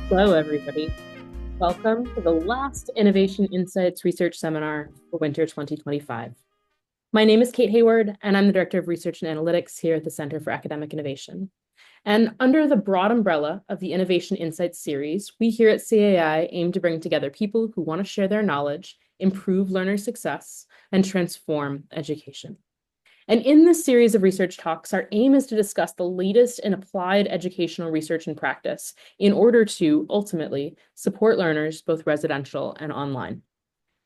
Hello, everybody. Welcome to the last Innovation Insights Research Seminar for winter 2025. My name is Kate Hayward, and I'm the Director of Research and Analytics here at the Center for Academic Innovation. And under the broad umbrella of the Innovation Insights series, we here at CAI aim to bring together people who want to share their knowledge, improve learner success, and transform education. And in this series of research talks, our aim is to discuss the latest in applied educational research and practice in order to ultimately support learners, both residential and online.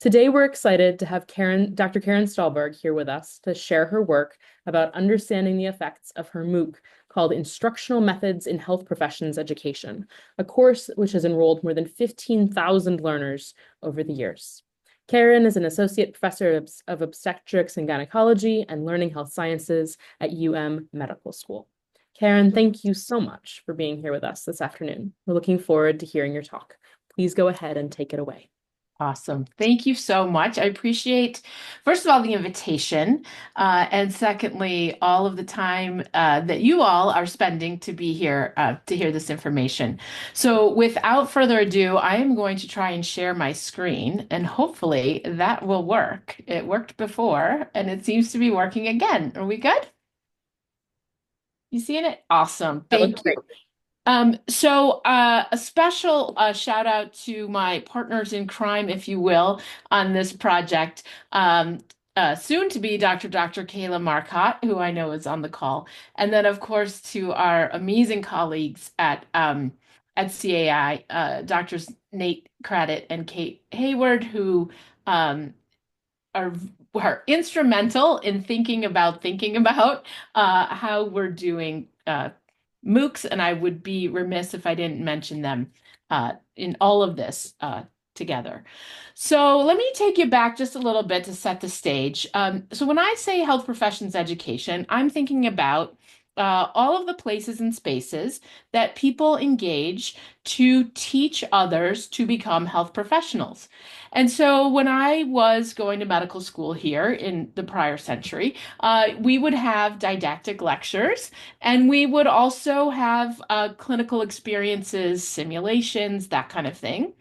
Today, we're excited to have Dr. Caren Stalburg here with us to share her work about understanding the effects of her MOOC called Instructional Methods in Health Professions Education, a course which has enrolled more than 15,000 learners over the years. Caren is an associate professor of obstetrics and gynecology and learning health sciences at Medical School. Caren, thank you so much for being here with us this afternoon. We're looking forward to hearing your talk. Please go ahead and take it away. Awesome. Thank you so much. I appreciate, first of all, the invitation, and secondly, all of the time that you all are spending to be here to hear this information. So without further ado, I am going to try and share my screen, and hopefully that will work. It worked before, and it seems to be working again. Are we good? You seeing it? Awesome. That looks Thank you. great. A special shout out to my partners in crime, if you will, on this project. Soon to be Dr. Kayla Marcotte, who I know is on the call, and then of course to our amazing colleagues at CAI, Doctors Nate Craddock and Kate Hayward, who um, are instrumental in thinking about how we're doing MOOCs, and I would be remiss if I didn't mention them in all of this together. So let me take you back just a little bit to set the stage. So when I say health professions education, I'm thinking about all of the places and spaces that people engage to teach others to become health professionals. And so when I was going to medical school here in the prior century, we would have didactic lectures, and we would also have clinical experiences, simulations, that kind of thing.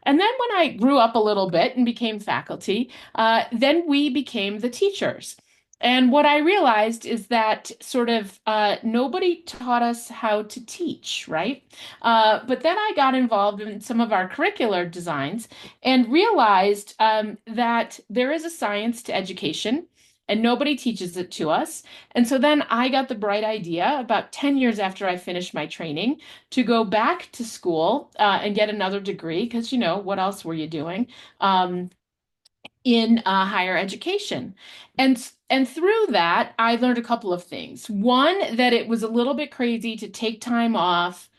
And then when I grew up a little bit and became faculty, then we became the teachers. And what I realized is that sort of nobody taught us how to teach, right? But then I got involved in some of our curricular designs and realized that there is a science to education and nobody teaches it to us. And so then I got the bright idea about 10 years after I finished my training to go back to school and get another degree because, you know, what else were you doing in higher education? And through that, I learned a couple of things. One, that it was a little bit crazy to take time off,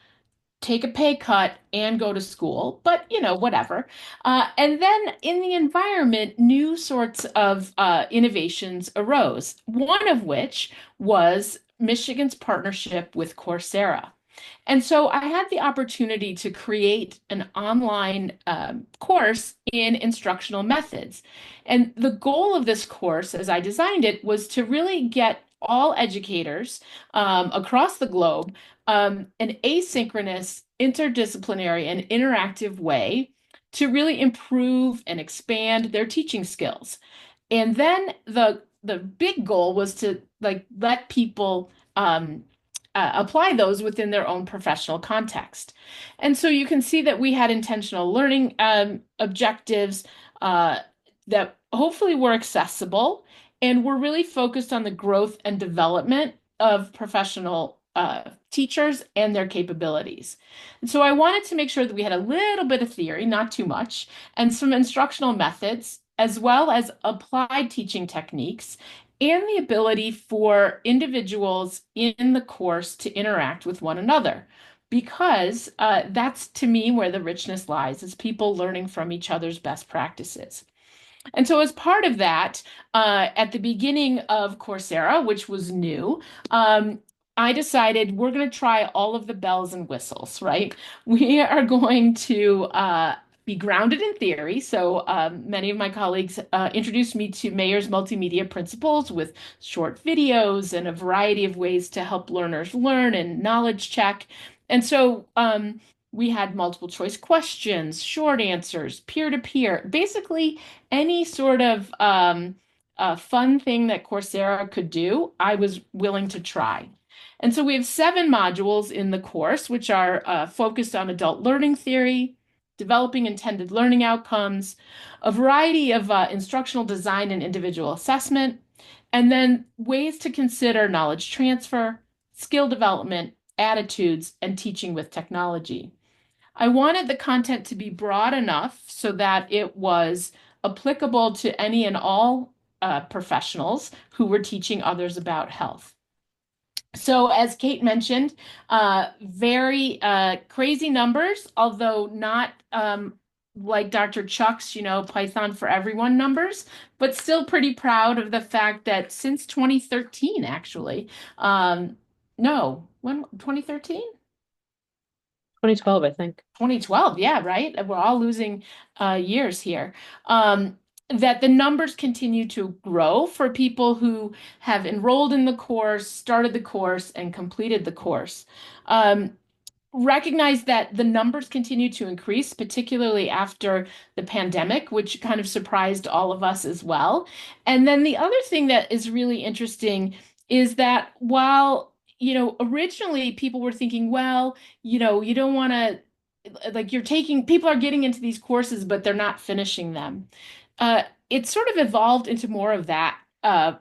take a pay cut and go to school, but you know, whatever. And then in the environment, new sorts of innovations arose, one of which was Michigan's partnership with Coursera. And so I had the opportunity to create an online course in instructional methods. And the goal of this course, as I designed it, was to really get all educators across the globe an asynchronous, interdisciplinary, and interactive way to really improve and expand their teaching skills. And then the big goal was to like let people apply those within their own professional context. And so you can see that we had intentional learning objectives that hopefully were accessible and were really focused on the growth and development of professional teachers and their capabilities. And so I wanted to make sure that we had a little bit of theory, not too much, and some instructional methods, as well as applied teaching techniques and the ability for individuals in the course to interact with one another. Because that's to me where the richness lies, is people learning from each other's best practices. And so, as part of that, at the beginning of Coursera, which was new, I decided we're going to try all of the bells and whistles, right? We are going to be grounded in theory. So, many of my colleagues introduced me to Mayer's multimedia principles with short videos and a variety of ways to help learners learn and knowledge check. And so, We had multiple choice questions, short answers, peer-to-peer, basically any sort of fun thing that Coursera could do, I was willing to try. And so we have 7 modules in the course, which are focused on adult learning theory, developing intended learning outcomes, a variety of instructional design and individual assessment, and then ways to consider knowledge transfer, skill development, attitudes, and teaching with technology. I wanted the content to be broad enough so that it was applicable to any and all professionals who were teaching others about health. So, as Kate mentioned, very crazy numbers, although not like Dr. Chuck's, Python for everyone numbers, but still pretty proud of the fact that since 2013, actually, no, when 2013? 2012, I think. 2012, yeah, right. We're all losing years here. That the numbers continue to grow for people who have enrolled in the course, started the course, and completed the course. Recognize that the numbers continue to increase, particularly after the pandemic, which kind of surprised all of us as well. And then the other thing that is really interesting is that while, originally people were thinking, well, you don't want to, like people are getting into these courses, but they're not finishing them. It sort of evolved into more of that,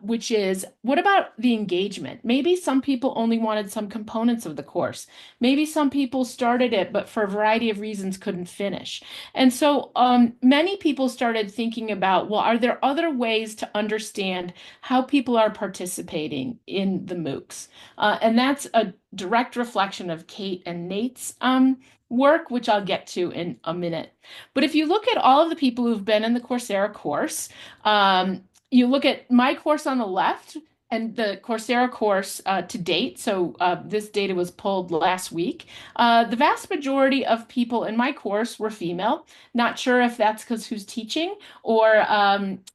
which is what about the engagement? Maybe some people only wanted some components of the course. Maybe some people started it, but for a variety of reasons couldn't finish. And so many people started thinking about, well, are there other ways to understand how people are participating in the MOOCs? And that's a direct reflection of Kate and Nate's work, which I'll get to in a minute. But if you look at all of the people who've been in the Coursera course, you look at my course on the left and the Coursera course to date. So this data was pulled last week. The vast majority of people in my course were female. Not sure if that's because who's teaching or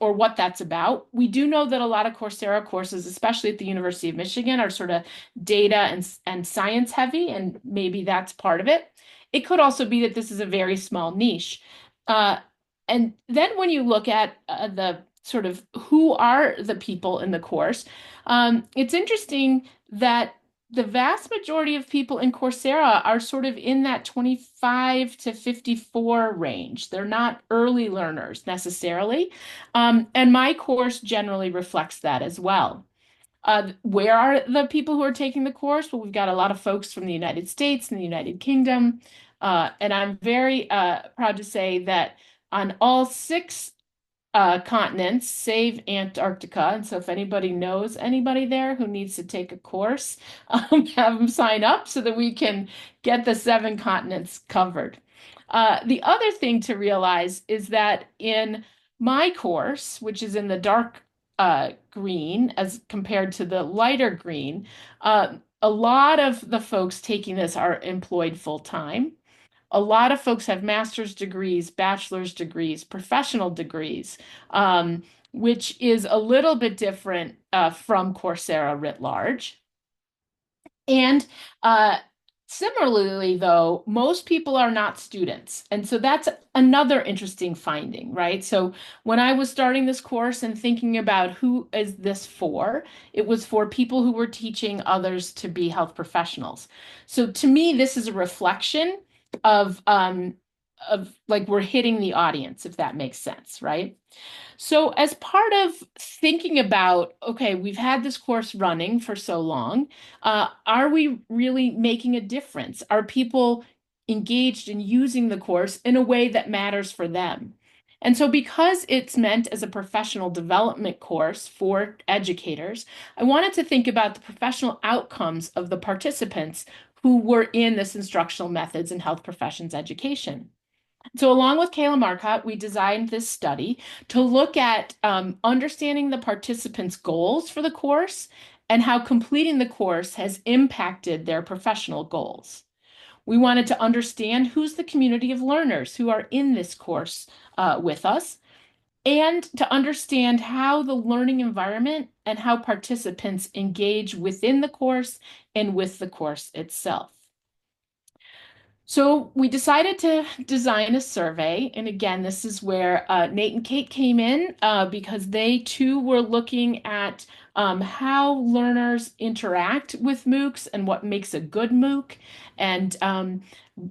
what that's about. We do know that a lot of Coursera courses, especially at the University of Michigan, are sort of data and science heavy, and maybe that's part of it. It could also be that this is a very small niche. And then when you look at the sort of who are the people in the course, it's interesting that the vast majority of people in Coursera are sort of in that 25 to 54 range. They're not early learners necessarily. And my course generally reflects that as well. Where are the people who are taking the course? Well, we've got a lot of folks from the United States and the United Kingdom. And I'm very proud to say that on all 6 continents, save Antarctica. And so if anybody knows anybody there who needs to take a course, have them sign up so that we can get the 7 continents covered. The other thing to realize is that in my course, which is in the dark green as compared to the lighter green, a lot of the folks taking this are employed full time. A lot of folks have master's degrees, bachelor's degrees, professional degrees, which is a little bit different from Coursera writ large. And similarly, though, most people are not students. And so that's another interesting finding, right? So when I was starting this course and thinking about who is this for, it was for people who were teaching others to be health professionals. So to me, this is a reflection of like we're hitting the audience, if that makes sense, right? So as part of thinking about, okay, we've had this course running for so long, are we really making a difference? Are people engaged in using the course in a way that matters for them? And so because it's meant as a professional development course for educators, I wanted to think about the professional outcomes of the participants who were in this instructional methods in health professions education. So along with Kayla Marcotte, we designed this study to look at understanding the participants' goals for the course and how completing the course has impacted their professional goals. We wanted to understand who's the community of learners who are in this course with us, and to understand how the learning environment and how participants engage within the course and with the course itself. So we decided to design a survey. And again, this is where Nate and Kate came in because they too were looking at how learners interact with MOOCs and what makes a good MOOC, and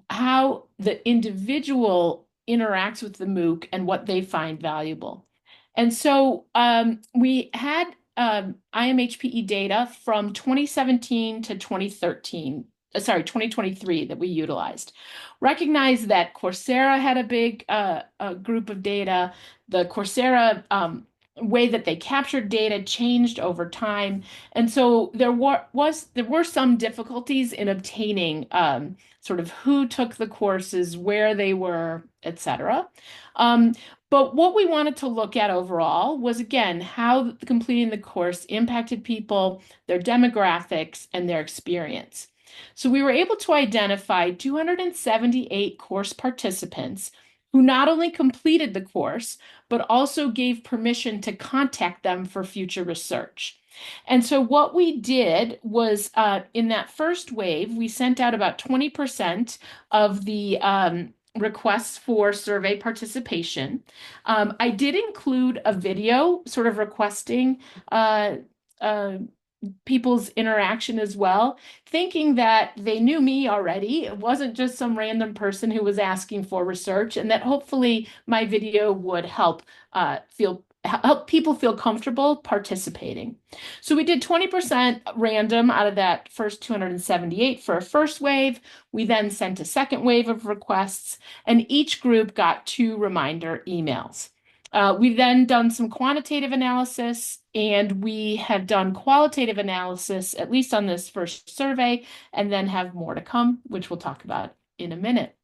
how the individual interacts with the MOOC and what they find valuable. And so we had IMHPE data from 2017 to 2013, 2023 that we utilized. Recognize that Coursera had a big group of data. The Coursera way that they captured data changed over time, and so there were some difficulties in obtaining sort of who took the courses, where they were, etc. Um, but what we wanted to look at overall was, again, how completing the course impacted people, their demographics, and their experience. So we were able to identify 278 course participants who not only completed the course, but also gave permission to contact them for future research. And so what we did was in that first wave, we sent out about 20% of the requests for survey participation. I did include a video sort of requesting uh, uh, people's interaction as well, thinking that they knew me already. It wasn't just some random person who was asking for research, and that hopefully my video would help people feel comfortable participating. So we did 20% random out of that first 278 for a first wave. We then sent a second wave of requests, and each group got 2 reminder emails. We've then done some quantitative analysis, and we have done qualitative analysis, at least on this first survey, and then have more to come, which we'll talk about in a minute.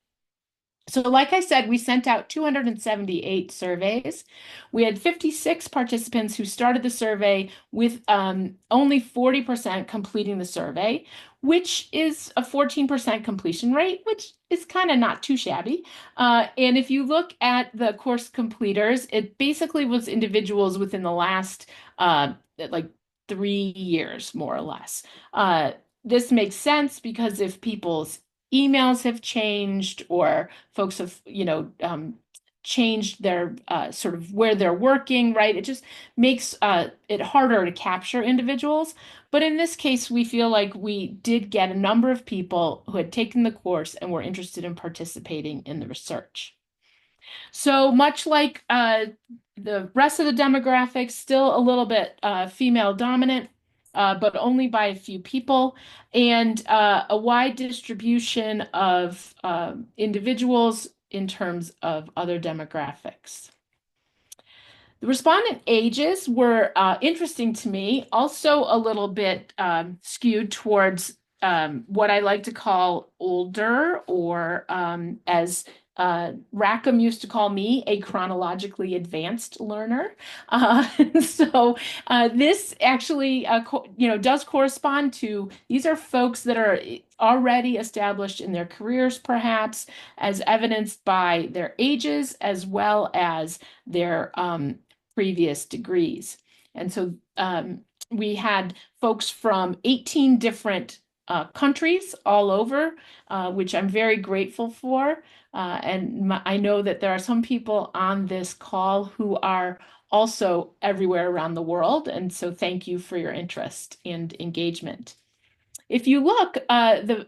So like I said, we sent out 278 surveys. We had 56 participants who started the survey with only 40% completing the survey, which is a 14% completion rate, which is kind of not too shabby. And if you look at the course completers, it basically was individuals within the last like 3 years, more or less. This makes sense because if people's emails have changed, or folks have, changed their sort of where they're working, right? It just makes it harder to capture individuals. But in this case, we feel like we did get a number of people who had taken the course and were interested in participating in the research. So much like the rest of the demographics, still a little bit female dominant, but only by a few people, and a wide distribution of individuals in terms of other demographics. The respondent ages were interesting to me, also a little bit skewed towards what I like to call older, or as Rackham used to call me, a chronologically advanced learner. Uh, so this actually, does correspond to, these are folks that are already established in their careers, perhaps, as evidenced by their ages as well as their previous degrees. And so we had folks from 18 different countries all over, which I'm very grateful for. I know that there are some people on this call who are also everywhere around the world. And so thank you for your interest and engagement. If you look, the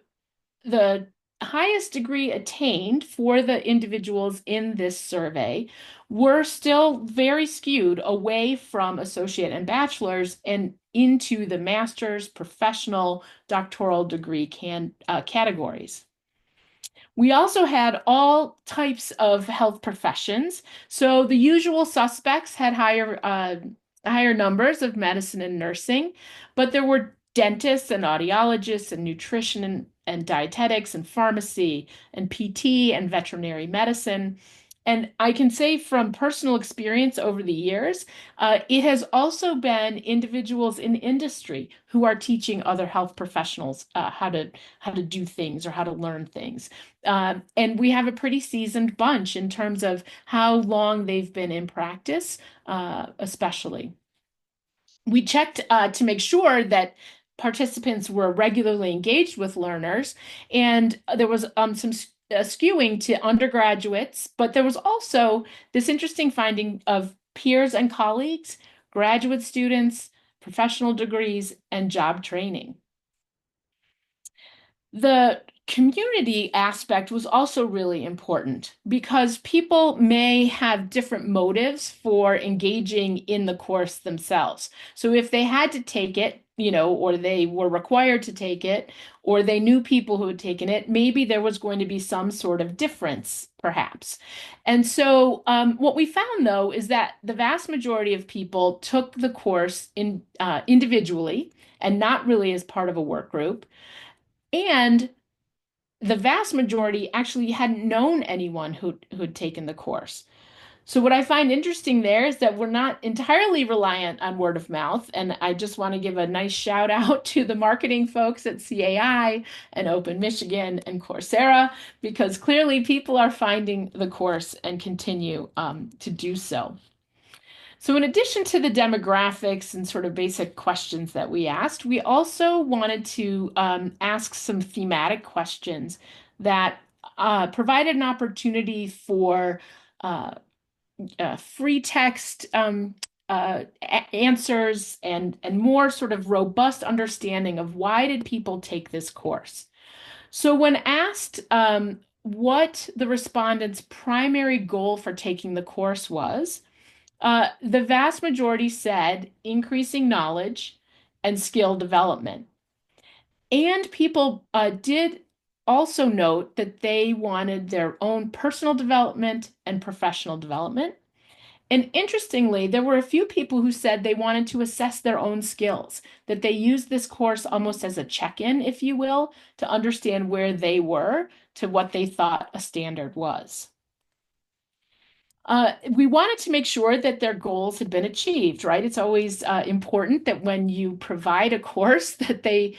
highest degree attained for the individuals in this survey were still very skewed away from associate and bachelor's and into the master's, professional, doctoral degree categories. We also had all types of health professions. So the usual suspects had higher numbers of medicine and nursing, but there were dentists and audiologists and nutrition and dietetics and pharmacy and PT and veterinary medicine. And I can say from personal experience over the years, it has also been individuals in industry who are teaching other health professionals how to do things or how to learn things. And we have a pretty seasoned bunch in terms of how long they've been in practice, especially. We checked to make sure that participants were regularly engaged with learners, and there was some skewing to undergraduates, but there was also this interesting finding of peers and colleagues, graduate students, professional degrees, and job training. The community aspect was also really important because people may have different motives for engaging in the course themselves. So if they had to take it, or they were required to take it, or they knew people who had taken it, maybe there was going to be some sort of difference, perhaps. And so what we found, though, is that the vast majority of people took the course individually and not really as part of a work group. And the vast majority actually hadn't known anyone who'd taken the course. So what I find interesting there is that we're not entirely reliant on word of mouth. And I just want to give a nice shout out to the marketing folks at CAI and Open Michigan and Coursera, because clearly people are finding the course and continue to do so. So, in addition to the demographics and sort of basic questions that we asked, we also wanted to ask some thematic questions that provided an opportunity for uh, free text answers and more sort of robust understanding of why did people take this course. So, when asked what the respondents' primary goal for taking the course was, the vast majority said increasing knowledge and skill development. And people did also note that they wanted their own personal development and professional development. And interestingly, there were a few people who said they wanted to assess their own skills, that they used this course almost as a check-in, if you will, to understand where they were to what they thought a standard was. We wanted to make sure that their goals had been achieved, right? It's always important that when you provide a course that they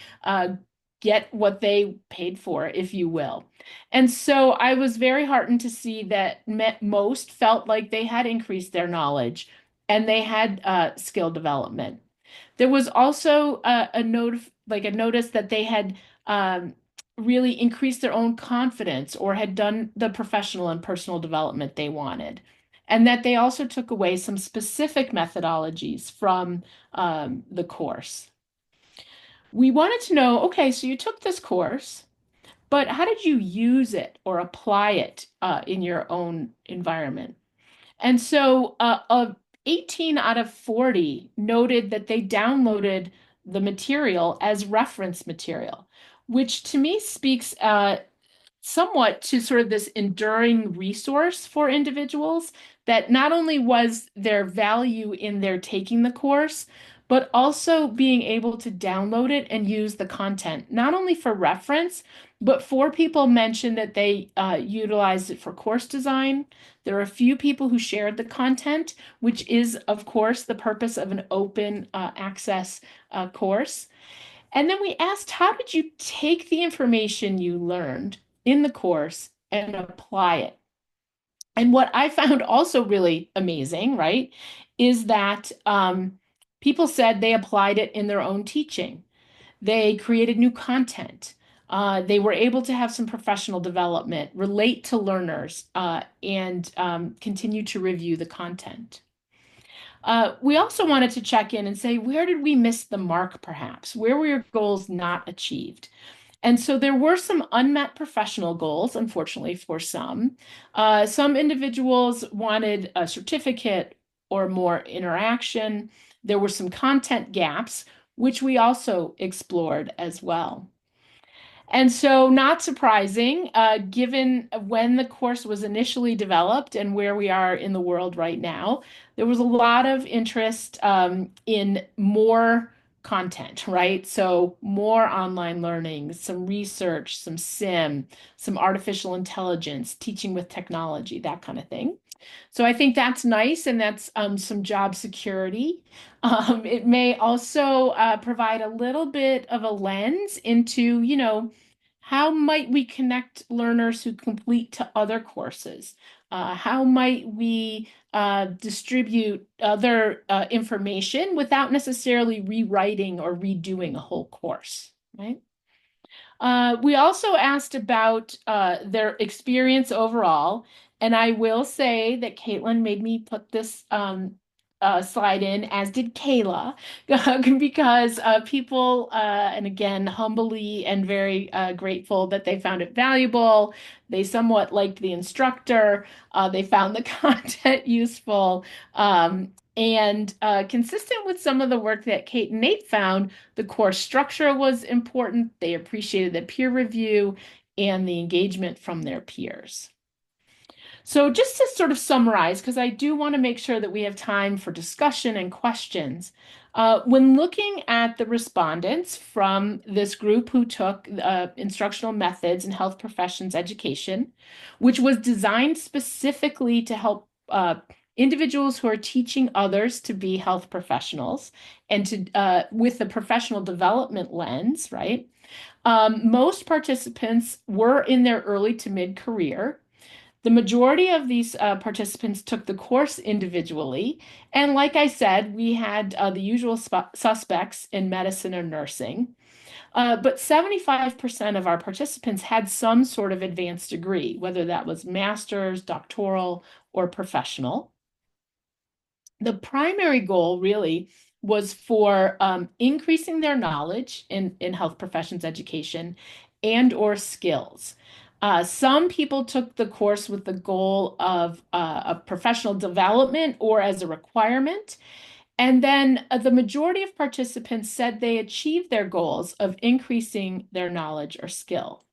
get what they paid for, if you will. And so I was very heartened to see that most felt like they had increased their knowledge and they had skill development. There was also a notice that they had really increased their own confidence or had done the professional and personal development they wanted. And that they also took away some specific methodologies from the course. We wanted to know, okay, so you took this course, but how did you use it or apply it in your own environment? And so 18 out of 40 noted that they downloaded the material as reference material, which to me speaks somewhat to sort of this enduring resource for individuals that not only was their value in their taking the course, but also being able to download it and use the content, not only for reference, but four people mentioned that they utilized it for course design. There are a few people who shared the content, which is, of course, the purpose of an open access course. And then we asked, how did you take the information you learned in the course and apply it? And what I found also really amazing, right, is that people said they applied it in their own teaching. They created new content. They were able to have some professional development, relate to learners, and continue to review the content. We also wanted to check in and say, where did we miss the mark, perhaps? Where were your goals not achieved? And so there were some unmet professional goals, unfortunately, for some. Some individuals wanted a certificate or more interaction. There were some content gaps, which we also explored as well. And so, not surprising, given when the course was initially developed and where we are in the world right now, there was a lot of interest in more content, right? So, more online learning, some research, some sim, some artificial intelligence, teaching with technology, that kind of thing. So I think that's nice, and that's some job security. It may also provide a little bit of a lens into, how might we connect learners who complete to other courses? How might we distribute other information without necessarily rewriting or redoing a whole course, right? We also asked about their experience overall, and I will say that Caitlin made me put this slide in, as did Kayla, because people, and again, humbly and very grateful that they found it valuable. They somewhat liked the instructor. They found the content useful. And consistent with some of the work that Kate and Nate found, the course structure was important. They appreciated the peer review and the engagement from their peers. So just to sort of summarize, because I do want to make sure that we have time for discussion and questions. When looking at the respondents from this group who took Instructional Methods in Health Professions Education, which was designed specifically to help individuals who are teaching others to be health professionals and to with the professional development lens, right? Most participants were in their early to mid-career. The majority of these participants took the course individually. And like I said, we had the usual suspects in medicine or nursing. But 75% of our participants had some sort of advanced degree, whether that was master's, doctoral, or professional. The primary goal really was for increasing their knowledge in health professions education and or skills. Some people took the course with the goal of a professional development or as a requirement. And then the majority of participants said they achieved their goals of increasing their knowledge or skill.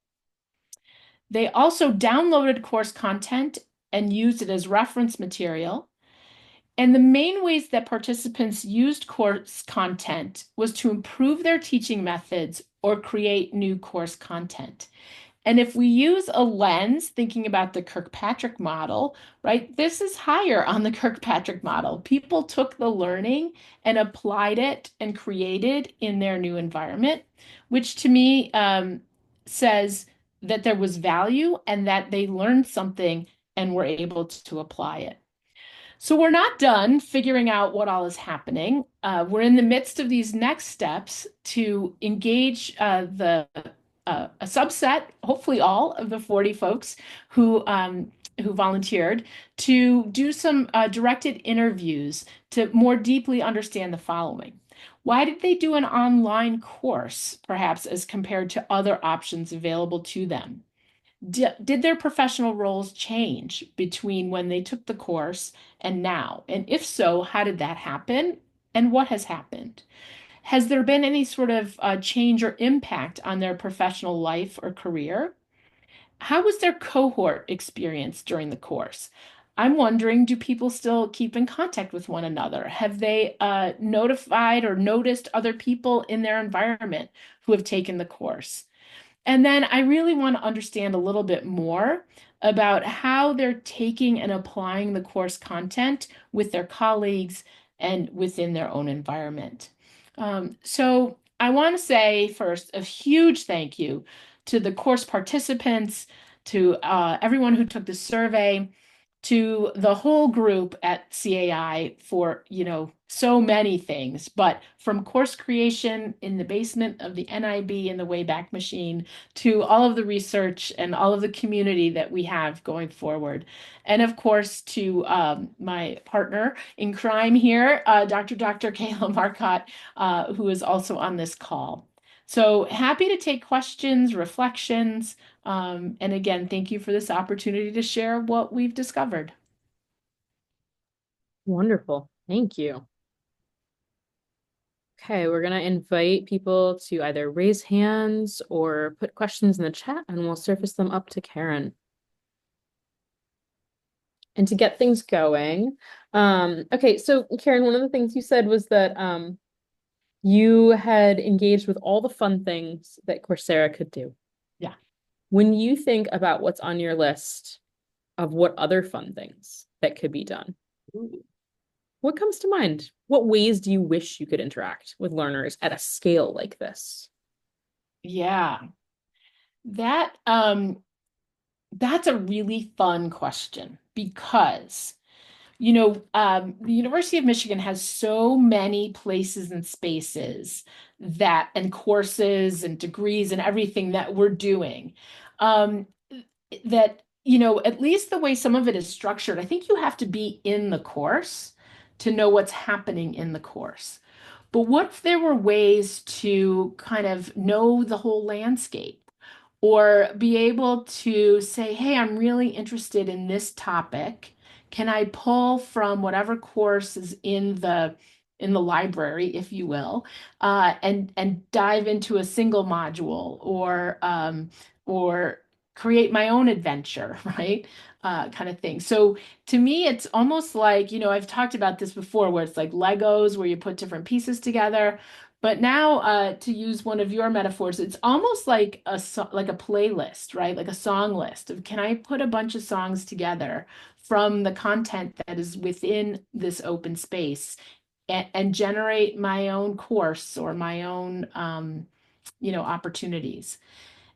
They also downloaded course content and used it as reference material. And the main ways that participants used course content was to improve their teaching methods or create new course content. And if we use a lens, thinking about the Kirkpatrick model, right, this is higher on the Kirkpatrick model. People took the learning and applied it and created in their new environment, which to me says that there was value and that they learned something and were able to apply it. So we're not done figuring out what all is happening. We're in the midst of these next steps to engage a subset, hopefully all of the 40 folks who volunteered to do some directed interviews to more deeply understand the following. Why did they do an online course, perhaps as compared to other options available to them? Did their professional roles change between when they took the course and now? And if so, how did that happen? And what has happened? Has there been any sort of change or impact on their professional life or career? How was their cohort experience during the course? I'm wondering, do people still keep in contact with one another? Have they notified or noticed other people in their environment who have taken the course? And then I really want to understand a little bit more about how they're taking and applying the course content with their colleagues and within their own environment. So I want to say first a huge thank you to the course participants, to everyone who took the survey, to the whole group at CAI for, so many things, but from course creation in the basement of the NIB in the Wayback Machine to all of the research and all of the community that we have going forward. And of course, to my partner in crime here, Dr. Kayla Marcotte, who is also on this call. So happy to take questions, reflections, and again, thank you for this opportunity to share what we've discovered. Wonderful. Thank you. Okay, we're going to invite people to either raise hands or put questions in the chat, and we'll surface them up to Caren. And to get things going, okay, so Caren, one of the things you said was that you had engaged with all the fun things that Coursera could do. Yeah. When you think about what's on your list of what other fun things that could be done, what comes to mind? What ways do you wish you could interact with learners at a scale like this? Yeah. That that's a really fun question because The University of Michigan has so many places and spaces and courses and degrees and everything that we're doing. Um, that, at least the way some of it is structured, I think you have to be in the course to know what's happening in the course. But what if there were ways to kind of know the whole landscape? Or be able to say, hey, I'm really interested in this topic. Can I pull from whatever course is in the library, if you will, and dive into a single module or create my own adventure, right? Kind of thing. So to me, it's almost like, I've talked about this before, where it's like Legos, where you put different pieces together. But now, to use one of your metaphors, it's almost like like a playlist, right? Like a song list of, can I put a bunch of songs together from the content that is within this open space and generate my own course or my own, opportunities.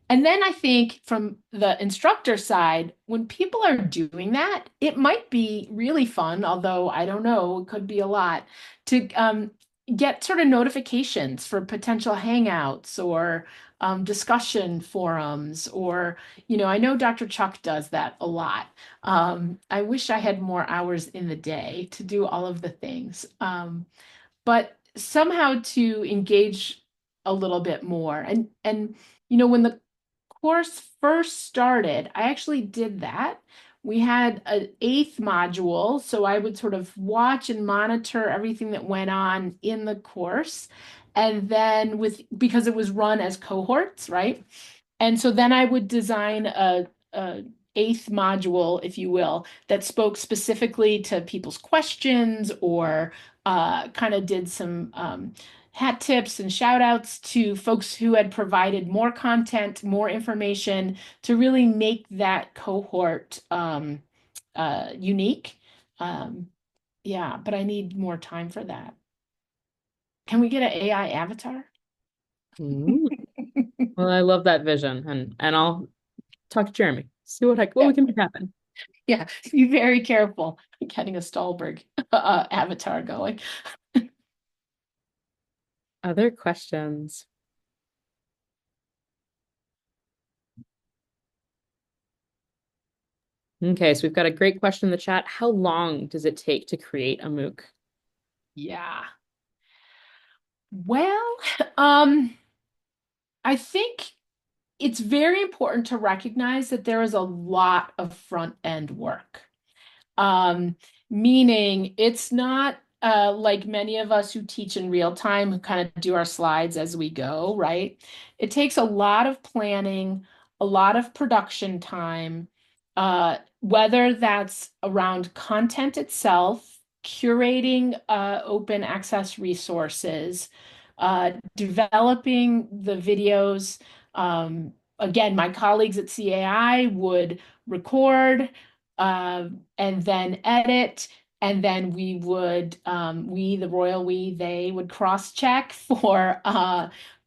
And then I think from the instructor side, when people are doing that, it might be really fun, although I don't know, it could be a lot, to get sort of notifications for potential hangouts or discussion forums. Or, I know Dr. Chuck does that a lot. I wish I had more hours in the day to do all of the things. But somehow to engage a little bit more. And when the course first started, I actually did that. We had an eighth module, so I would sort of watch and monitor everything that went on in the course. And then because it was run as cohorts, right? And so then I would design a eighth module, if you will, that spoke specifically to people's questions or kind of did some hat tips and shout outs to folks who had provided more content, more information to really make that cohort unique. Um, yeah, but I need more time for that. Can we get an AI avatar? Mm. Well, I love that vision, and I'll talk to Jeremy, see what we can make happen. Yeah, be very careful getting a Stallberg avatar going. Other questions? Okay, so we've got a great question in the chat. How long does it take to create a MOOC? Yeah. Well, um, I think it's very important to recognize that there is a lot of front end work. Um, Meaning it's not like many of us who teach in real time who kind of do our slides as we go, right? It takes a lot of planning, a lot of production time, whether that's around content itself, curating open access resources, developing the videos. Again, my colleagues at CAI would record and then edit. And then the royal they would cross-check for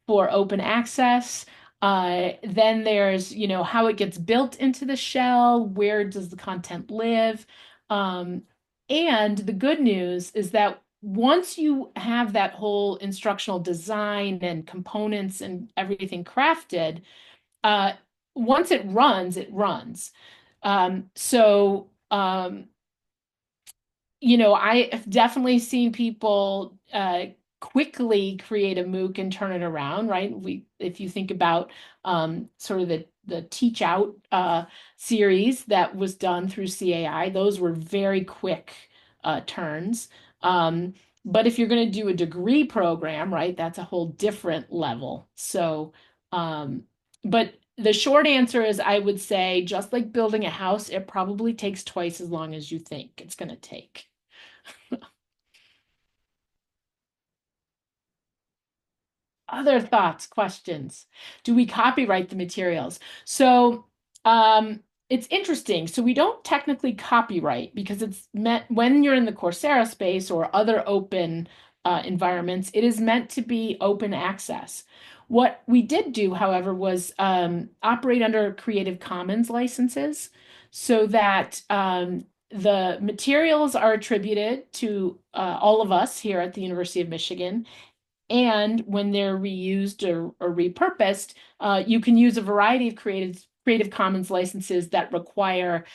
open access. Then there's, how it gets built into the shell, where does the content live? And the good news is that once you have that whole instructional design and components and everything crafted, uh, once it runs, it runs. So, I have definitely seen people quickly create a MOOC and turn it around, right? If you think about sort of the Teach Out series that was done through CAI, those were very quick turns. But if you're going to do a degree program, right, that's a whole different level. So, but the short answer is I would say, just like building a house, it probably takes twice as long as you think it's going to take. Other thoughts, questions? Do we copyright the materials? So it's interesting. So we don't technically copyright because it's meant when you're in the Coursera space or other open environments, it is meant to be open access. What we did do, however, was operate under Creative Commons licenses so that The materials are attributed to all of us here at the University of Michigan. And when they're reused or repurposed, you can use a variety of Creative Commons licenses that require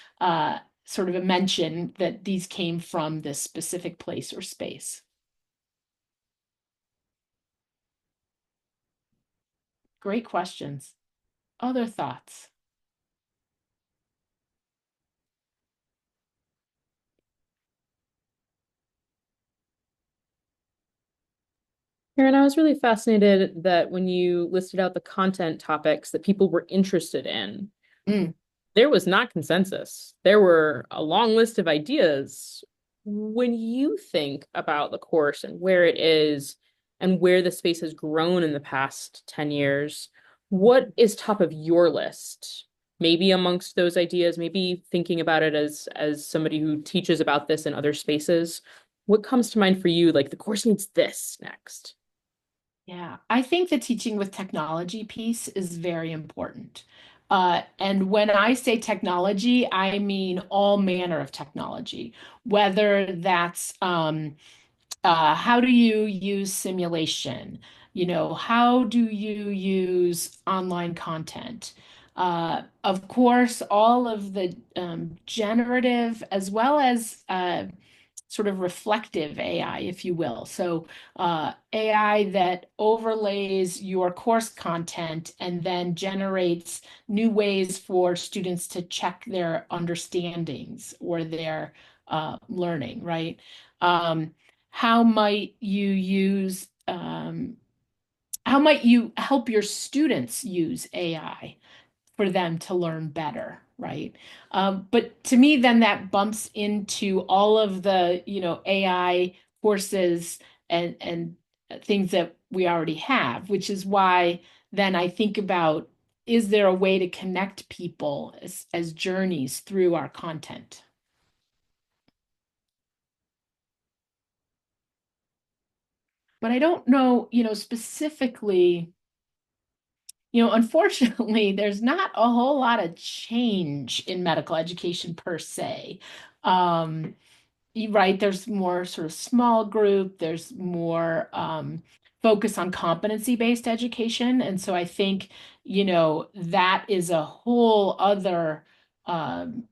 sort of a mention that these came from this specific place or space. Great questions. Other thoughts? Caren, I was really fascinated that when you listed out the content topics that people were interested in, Mm. there was not consensus. There were a long list of ideas. When you think about the course and where it is and where the space has grown in the past 10 years, what is top of your list? Maybe amongst those ideas, maybe thinking about it as somebody who teaches about this in other spaces. What comes to mind for you? Like the course needs this next. Yeah, I think the teaching with technology piece is very important. And when I say technology, I mean all manner of technology, whether that's how do you use simulation? How do you use online content? Of course, all of the generative as well as sort of reflective AI, if you will. So, AI that overlays your course content and then generates new ways for students to check their understandings or their learning, right? How might you use, how might you help your students use AI for them to learn better, right? But to me, then that bumps into all of the, AI courses and things that we already have, which is why then I think about, is there a way to connect people as journeys through our content? But I don't know, specifically. Unfortunately, there's not a whole lot of change in medical education per se. Um, right, there's more sort of small group, there's more focus on competency-based education. And so I think, that is a whole other um,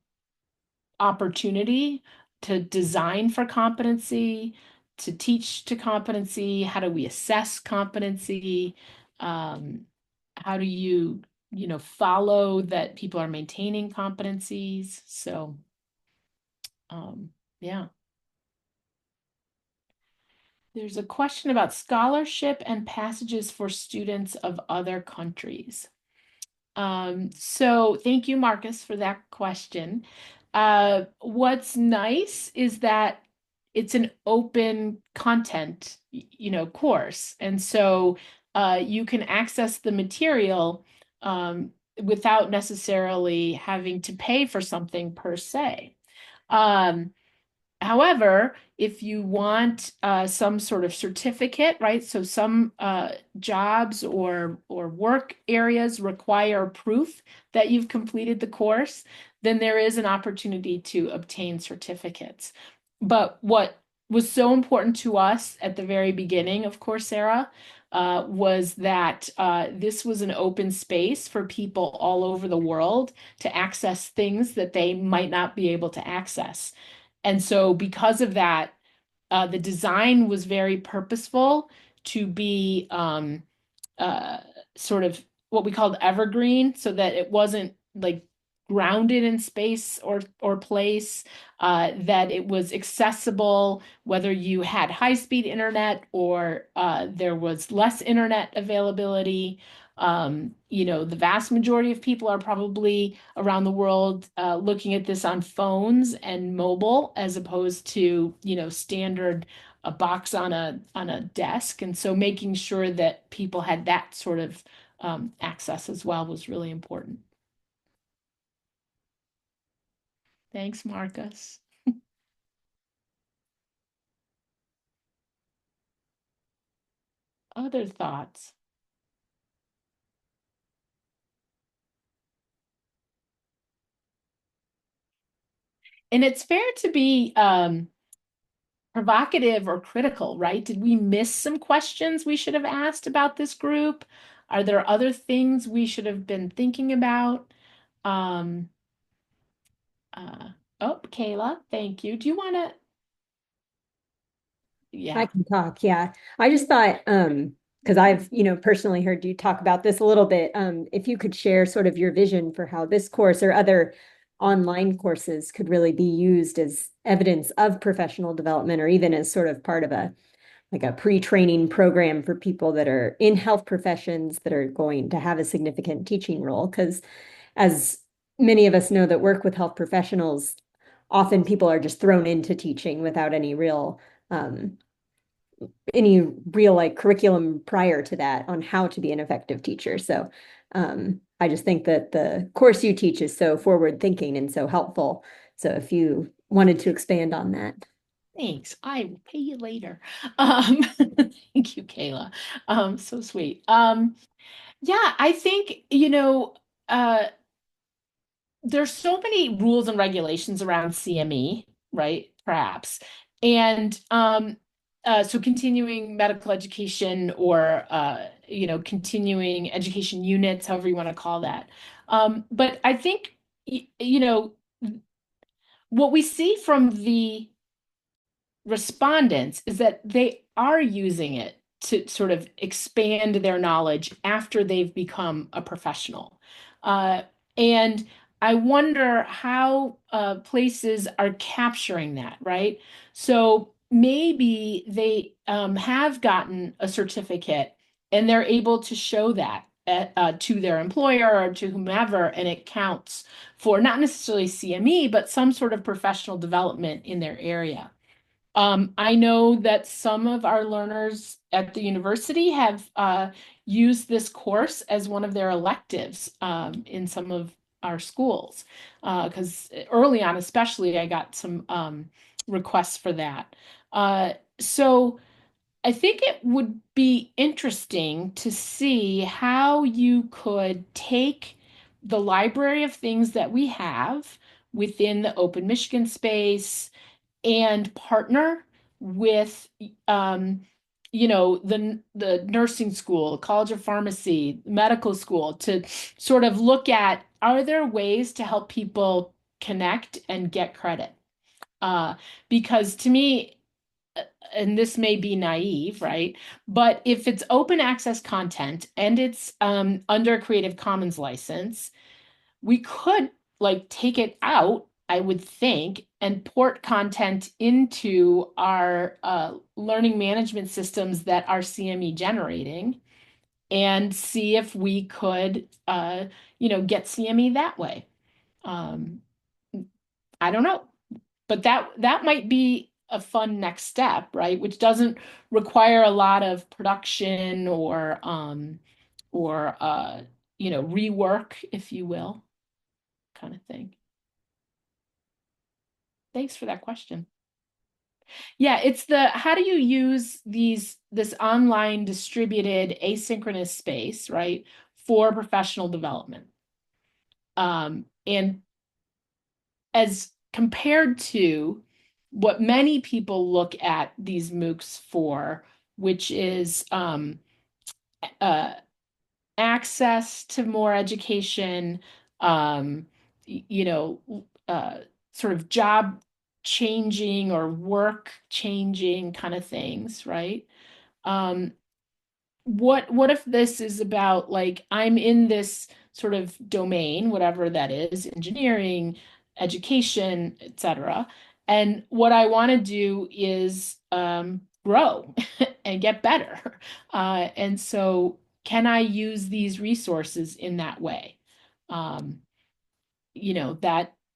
opportunity to design for competency, to teach to competency. How do we assess competency? Um, how do follow that people are maintaining competencies? So, yeah. There's a question about scholarship and passages for students of other countries. So thank you, Marcus, for that question. What's nice is that it's an open content, course. And so you can access the material without necessarily having to pay for something per se. Um, However, if you want some sort of certificate, right? So some jobs or work areas require proof that you've completed the course, then there is an opportunity to obtain certificates. But what was so important to us at the very beginning of Coursera was that this was an open space for people all over the world to access things that they might not be able to access. And so, because of that, the design was very purposeful to be uh, sort of what we called evergreen, so that it wasn't like grounded in space or place, that it was accessible whether you had high-speed internet or there was less internet availability. The vast majority of people are probably around the world looking at this on phones and mobile as opposed to, standard a box on a desk. And so making sure that people had that sort of access as well was really important. Thanks, Marcus. Other thoughts? And it's fair to be provocative or critical, right? Did we miss some questions we should have asked about this group? Are there other things we should have been thinking about? Um, uh, oh, Kayla, thank you. Do you want to? I Yeah. can talk, yeah. I just thought, because I've, personally heard you talk about this a little bit, if you could share sort of your vision for how this course or other online courses could really be used as evidence of professional development or even as sort of part of a like a pre-training program for people that are in health professions that are going to have a significant teaching role. Because as many of us know that work with health professionals, often people are just thrown into teaching without um, any real like curriculum prior to that on how to be an effective teacher. So I just think that the course you teach is so forward thinking and so helpful. So if you wanted to expand on that. Thanks. I will pay you later. Thank you, Kayla. So sweet. Yeah, I think, uh, there's so many rules and regulations around CME, right? Perhaps. And so continuing medical education or continuing education units, however you want to call that. But I think what we see from the respondents is that they are using it to sort of expand their knowledge after they've become a professional. Uh, and I wonder how places are capturing that, right? So maybe they have gotten a certificate and they're able to show that to their employer or to whomever, and it counts for not necessarily CME, but some sort of professional development in their area. I know that some of our learners at the university have used this course as one of their electives in some of our schools. Because early on, especially, I got some requests for that. So I think it would be interesting to see how you could take the library of things that we have within the Open Michigan space and partner with the nursing school, College of Pharmacy, medical school to sort of look at, are there ways to help people connect and get credit? Uh, because to me, and this may be naive, right? But if it's open access content and it's under Creative Commons license, we could like take it out, I would think, and port content into our learning management systems that are CME generating and see if we could, get CME that way. Um, I don't know, but that might be a fun next step, right? Which doesn't require a lot of production or rework, if you will, kind of thing. Thanks for that question. Yeah, it's the how do you use this online distributed asynchronous space, right, for professional development? And as compared to what many people look at these MOOCs for, which is uh, access to more education, um, you know, sort of job changing or work changing kind of things, right? Um, what if this is about like I'm in this sort of domain, whatever that is, engineering, education, etc. And what I want to do is grow and get better. And so can I use these resources in that way? Um,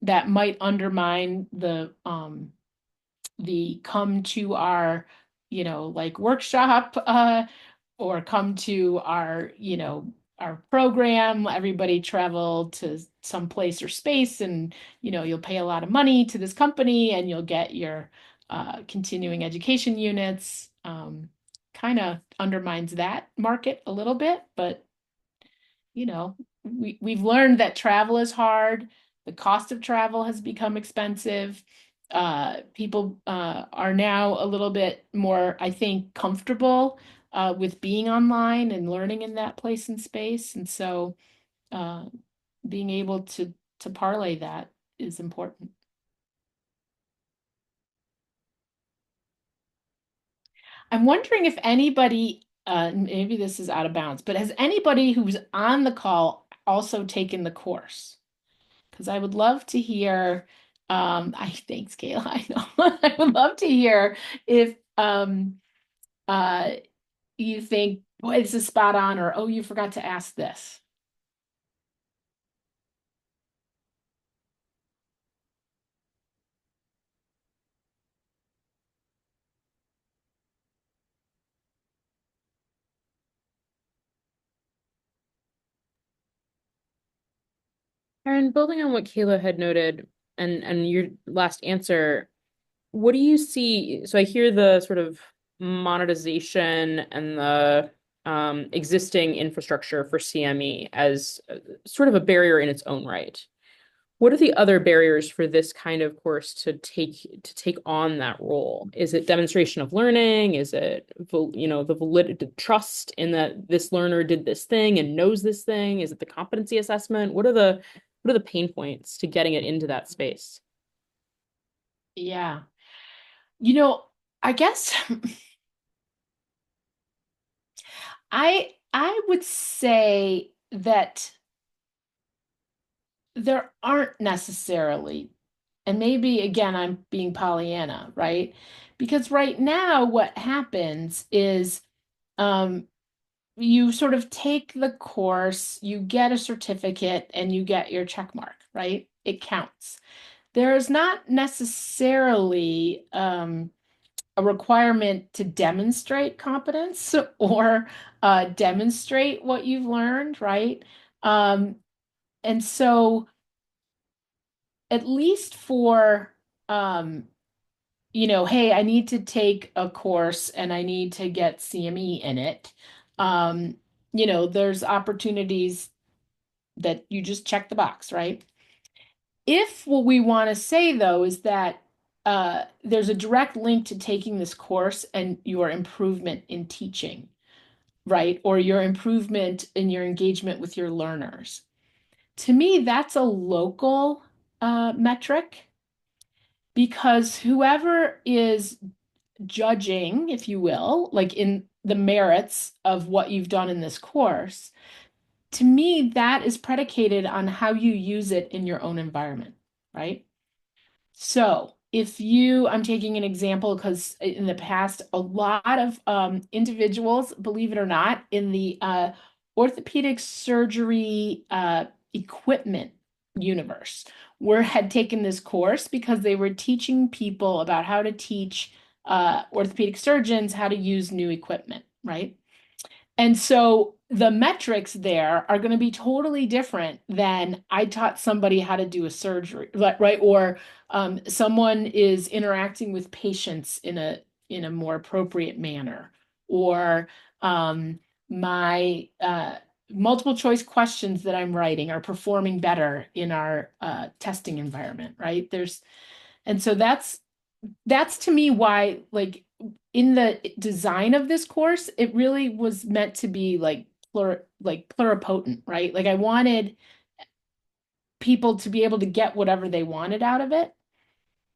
that might undermine the come to our, like workshop or come to our, our program, everybody travel to some place or space and, you'll pay a lot of money to this company and you'll get your continuing education units. Kind of undermines that market a little bit, but we've learned that travel is hard. The cost of travel has become expensive. People are now a little bit more, I think, comfortable with being online and learning in that place and space. And so uh, being able to parlay that is important. I'm wondering if anybody, maybe this is out of bounds, but has anybody who's on the call also taken the course? Because I would love to hear, thanks, Kayla, I know. I would love to hear if uh, you think, boy, this is spot on, or oh, you forgot to ask this. Caren, building on what Kayla had noted and your last answer, what do you see? So I hear the sort of monetization and the existing infrastructure for CME as sort of a barrier in its own right. What are the other barriers for this kind of course to take on that role? Is it demonstration of learning? Is it the validity trust in that this learner did this thing and knows this thing? Is it the competency assessment? What are the pain points to getting it into that space? Yeah. You know, I guess I would say that there aren't necessarily, and maybe again, I'm being Pollyanna, right? Because right now, what happens is um, you sort of take the course, you get a certificate, and you get your check mark, right? It counts. There's not necessarily a requirement to demonstrate competence or demonstrate what you've learned, right? Um, and so, at least for hey, I need to take a course and I need to get CME in it. Um, there's opportunities that you just check the box, right? If what we want to say though is that there's a direct link to taking this course and your improvement in teaching, right? Or your improvement in your engagement with your learners. To me, that's a local metric because whoever is judging, if you will, like in the merits of what you've done in this course, to me, that is predicated on how you use it in your own environment, right? So I'm taking an example because in the past, a lot of individuals, believe it or not, in the orthopedic surgery equipment universe had taken this course because they were teaching people about how to teach orthopedic surgeons how to use new equipment, right? And so the metrics there are going to be totally different than I taught somebody how to do a surgery, right? Or someone is interacting with patients in a more appropriate manner, or my multiple choice questions that I'm writing are performing better in our testing environment, right? And so that's to me why, like, in the design of this course, it really was meant to be like pluripotent, right? Like I wanted people to be able to get whatever they wanted out of it.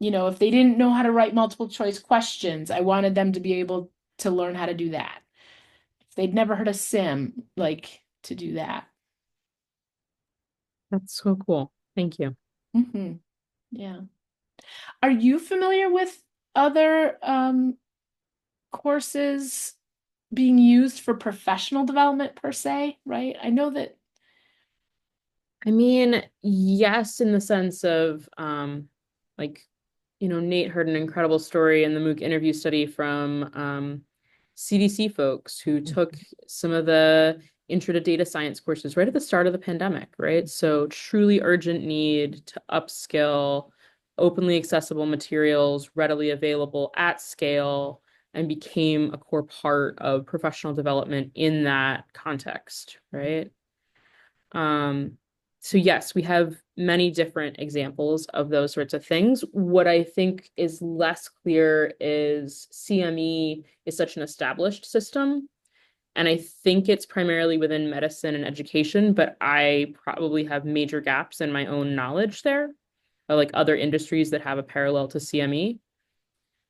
If they didn't know how to write multiple choice questions, I wanted them to be able to learn how to do that. If they'd never heard of sim, like to do that. That's so cool. Thank you. Yeah. Are you familiar with other courses being used for professional development per se, right? I know that. I mean, yes, in the sense of like, Nate heard an incredible story in the MOOC interview study from CDC folks who took some of the intro to data science courses right at the start of the pandemic, right? So truly urgent need to upskill openly accessible materials, readily available at scale, and became a core part of professional development in that context, right? Um, So yes, we have many different examples of those sorts of things. What I think is less clear is CME is such an established system. And I think it's primarily within medicine and education, but I probably have major gaps in my own knowledge there, or like other industries that have a parallel to CME.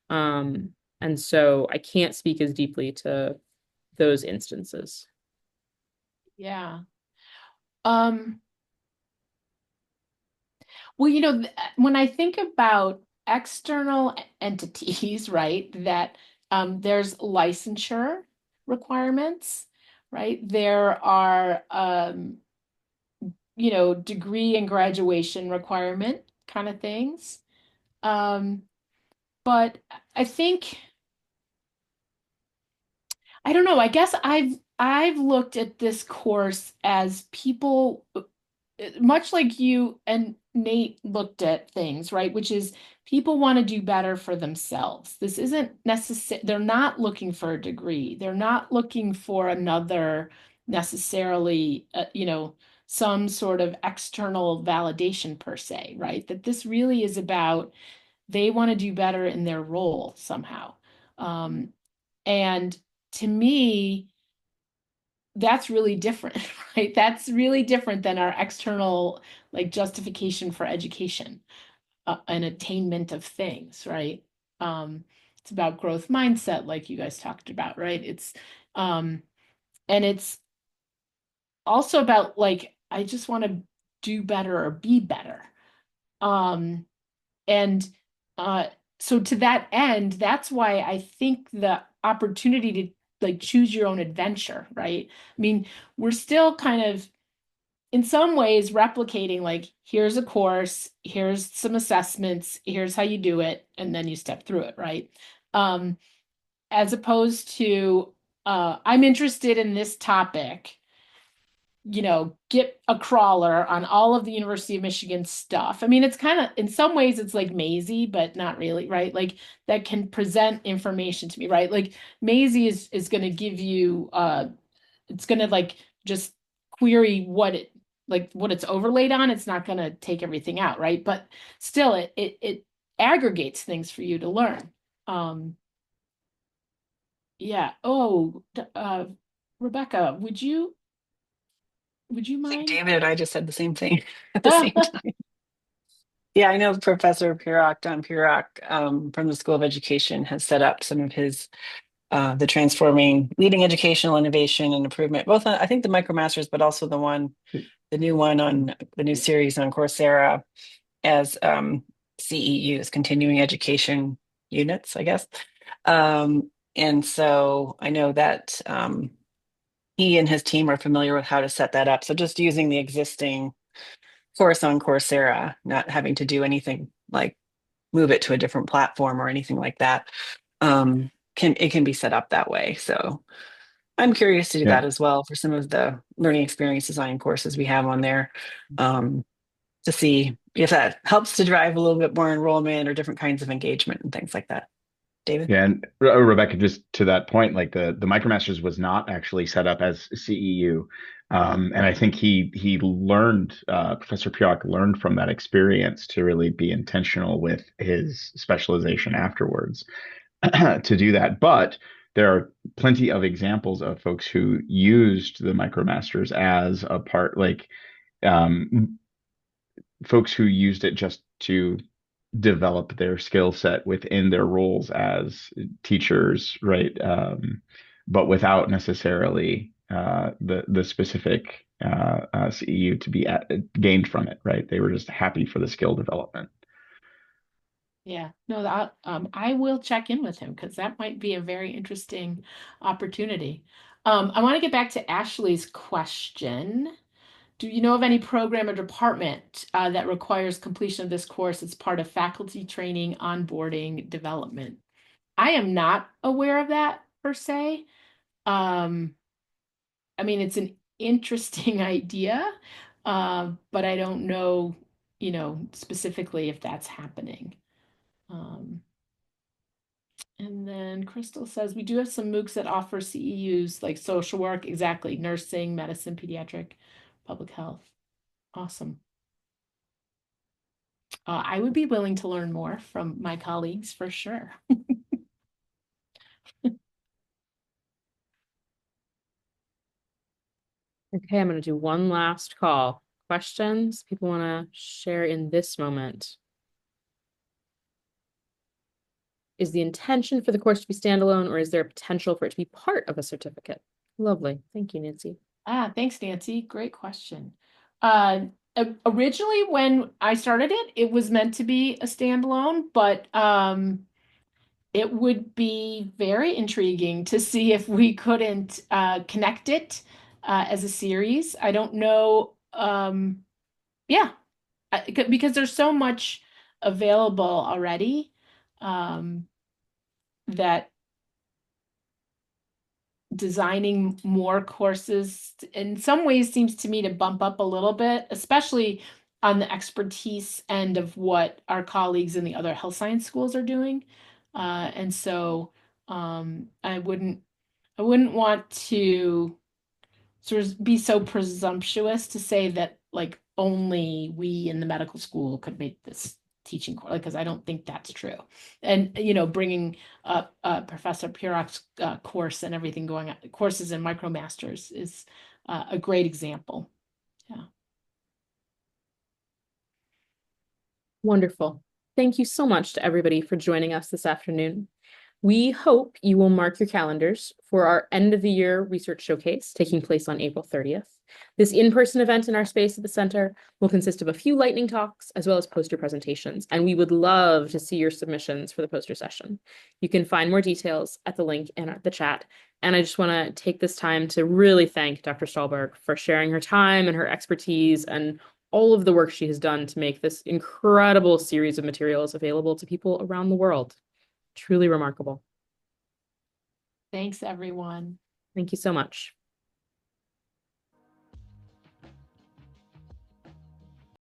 And so I can't speak as deeply to those instances. Yeah. Um, well, when I think about external entities, right, that there's licensure requirements, right? There are degree and graduation requirement kind of things. Um, but I think I don't know. I guess I've looked at this course as people much like you and Nate looked at things, right? Which is people want to do better for themselves. This isn't necessary. They're not looking for a degree. They're not looking for another necessarily, some sort of external validation per se, right? That this really is about they want to do better in their role somehow. Um, and to me, that's really different, right? That's really different than our external like justification for education, and attainment of things, right? It's about growth mindset, like you guys talked about, right? Um, and it's also about like, I just want to do better or be better. Um, and uh, so to that end, that's why I think the opportunity to like choose your own adventure, right? I mean, we're still kind of in some ways replicating like here's a course, here's some assessments, here's how you do it, and then you step through it, right? Um, as opposed to I'm interested in this topic, get a crawler on all of the University of Michigan stuff. I mean, it's kind of, in some ways, it's like Maisie, but not really, right? Like that can present information to me, right? Like Maisie is going to give you, it's going to like just query what it's overlaid on. It's not going to take everything out, right? But still, it aggregates things for you to learn. Um, yeah. Oh, Rebecca, would you I think mind? David and I just said the same thing at the same time. Yeah, I know Professor Pirak, Don Pirak, from the School of Education has set up some of his the transforming leading educational innovation and improvement, both on, I think the MicroMasters, but also the new one on the new series on Coursera as CEUs, continuing education units, I guess. And so I know that he and his team are familiar with how to set that up. So just using the existing course on Coursera, not having to do anything like move it to a different platform or anything like that, can be set up that way. So I'm curious to do Yeah. that as well for some of the learning experience design courses we have on there, to see if that helps to drive a little bit more enrollment or different kinds of engagement and things like that. David? Yeah, and Rebecca, just to that point, like the MicroMasters was not actually set up as CEU, and I think he learned Professor Piak learned from that experience to really be intentional with his specialization afterwards to do that. But there are plenty of examples of folks who used the MicroMasters as a part, like um, folks who used it just to develop their skill set within their roles as teachers, right? But without necessarily the specific CEU to be gained from it, right? They were just happy for the skill development. Yeah, no, I will check in with him because that might be a very interesting opportunity. I want to get back to Ashley's question. Do you know of any program or department that requires completion of this course as part of faculty training, onboarding, development? I am not aware of that per se. Um, I mean, it's an interesting idea, but I don't know, specifically if that's happening. Um, and then Crystal says we do have some MOOCs that offer CEUs like social work, exactly, nursing, medicine, pediatric, public health. Awesome. I would be willing to learn more from my colleagues for sure. Okay, I'm going to do one last call. Questions people want to share in this moment? Is the intention for the course to be standalone, or is there a potential for it to be part of a certificate? Lovely. Thank you, Nancy. Thanks, Nancy. Great question. Originally, when I started it, it was meant to be a standalone, but it would be very intriguing to see if we couldn't connect it as a series. I don't know. Yeah, because there's so much available already that designing more courses in some ways seems to me to bump up a little bit, especially on the expertise end of what our colleagues in the other health science schools are doing. And so I wouldn't want to sort of be so presumptuous to say that like only we in the medical school could make this teaching course, because I don't think that's true. And bringing up Professor Piroc's course and everything going on, courses in MicroMasters is a great example. Yeah. Wonderful. Thank you so much to everybody for joining us this afternoon. We hope you will mark your calendars for our end of the year research showcase taking place on April 30th. This in-person event in our space at the center will consist of a few lightning talks as well as poster presentations, and we would love to see your submissions for the poster session. You can find more details at the link in the chat. And I just want to take this time to really thank Dr. Stalburg for sharing her time and her expertise and all of the work she has done to make this incredible series of materials available to people around the world. Truly remarkable. Thanks, everyone. Thank you so much.